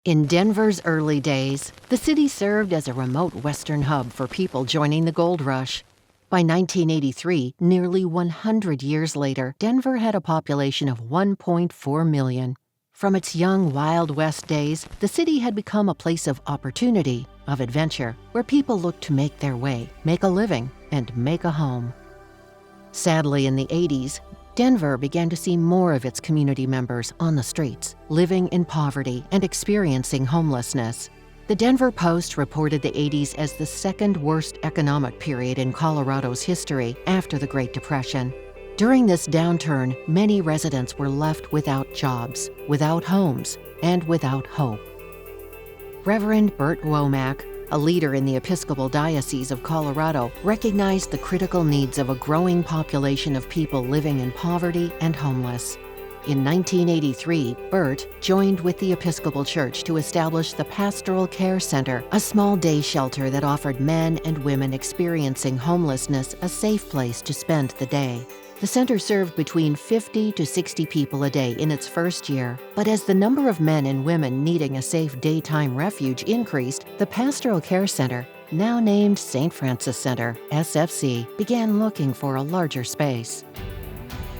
In Denver's early days, the city served as a remote western hub for people joining the gold rush. By 1983, nearly 100 years later, Denver had a population of 1.4 million. From its young Wild West days, the city had become a place of opportunity, of adventure, where people looked to make their way, make a living, and make a home. Sadly, in the 80s, Denver began to see more of its community members on the streets, living in poverty and experiencing homelessness. The Denver Post reported the 80s as the second worst economic period in Colorado's history after the Great Depression. During this downturn, many residents were left without jobs, without homes, and without hope. Reverend Bert Womack, a leader in the Episcopal Diocese of Colorado, recognized the critical needs of a growing population of people living in poverty and homeless. In 1983, Bert joined with the Episcopal Church to establish the Pastoral Care Center, a small day shelter that offered men and women experiencing homelessness a safe place to spend the day. The center served between 50 to 60 people a day in its first year, but as the number of men and women needing a safe daytime refuge increased, the Pastoral Care Center, now named St. Francis Center, SFC, began looking for a larger space.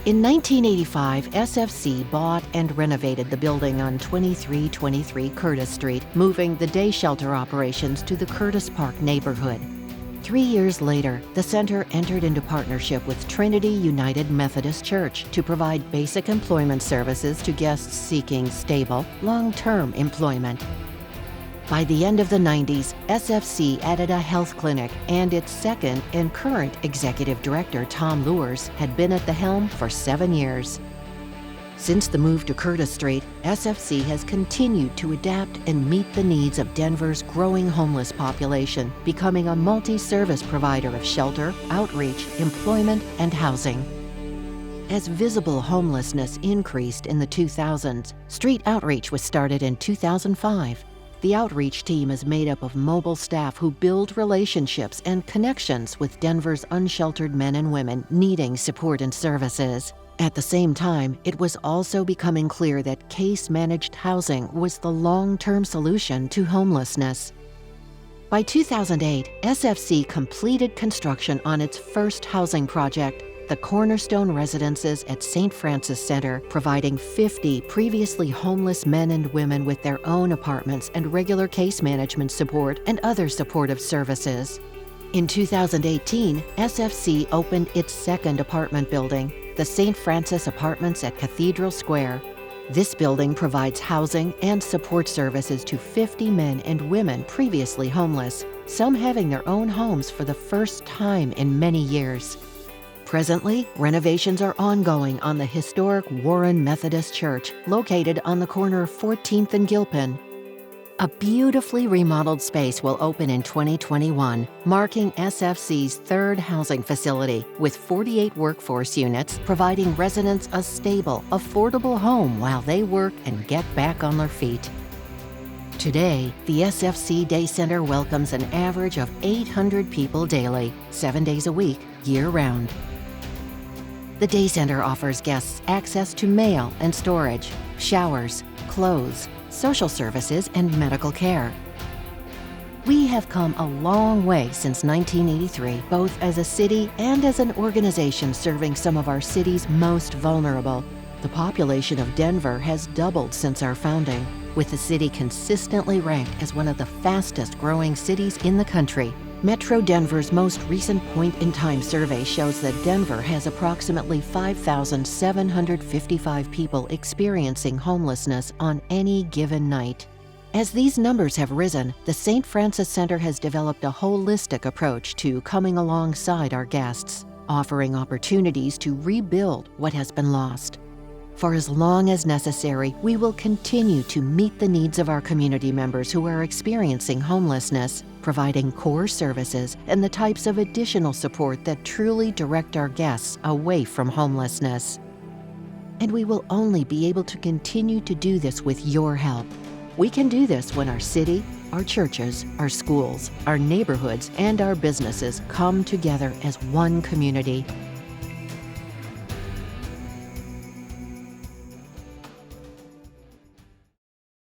In 1985, SFC bought and renovated the building on 2323 Curtis Street, moving the day shelter operations to the Curtis Park neighborhood. 3 years later, the center entered into partnership with Trinity United Methodist Church to provide basic employment services to guests seeking stable, long-term employment. By the end of the 90s, SFC added a health clinic, and its second and current executive director, Tom Luers, had been at the helm for 7 years. Since the move to Curtis Street, SFC has continued to adapt and meet the needs of Denver's growing homeless population, becoming a multi-service provider of shelter, outreach, employment, and housing. As visible homelessness increased in the 2000s, street outreach was started in 2005. The outreach team is made up of mobile staff who build relationships and connections with Denver's unsheltered men and women needing support and services. At the same time, it was also becoming clear that case-managed housing was the long-term solution to homelessness. By 2008, SFC completed construction on its first housing project, the Cornerstone Residences at St. Francis Center, providing 50 previously homeless men and women with their own apartments and regular case management support and other supportive services. In 2018, SFC opened its second apartment building, the St. Francis Apartments at Cathedral Square. This building provides housing and support services to 50 men and women previously homeless, some having their own homes for the first time in many years. Presently, renovations are ongoing on the historic Warren Methodist Church, located on the corner of 14th and Gilpin. A beautifully remodeled space will open in 2021, marking SFC's third housing facility, with 48 workforce units, providing residents a stable, affordable home while they work and get back on their feet. Today, the SFC Day Center welcomes an average of 800 people daily, 7 days a week, year-round. The Day Center offers guests access to mail and storage, showers, clothes, social services, and medical care. We have come a long way since 1983, both as a city and as an organization serving some of our city's most vulnerable. The population of Denver has doubled since our founding, with the city consistently ranked as one of the fastest growing cities in the country. Metro Denver's most recent point-in-time survey shows that Denver has approximately 5,755 people experiencing homelessness on any given night. As these numbers have risen, the St. Francis Center has developed a holistic approach to coming alongside our guests, offering opportunities to rebuild what has been lost. For as long as necessary, we will continue to meet the needs of our community members who are experiencing homelessness, providing core services and the types of additional support that truly direct our guests away from homelessness. And we will only be able to continue to do this with your help. We can do this when our city, our churches, our schools, our neighborhoods, and our businesses come together as one community.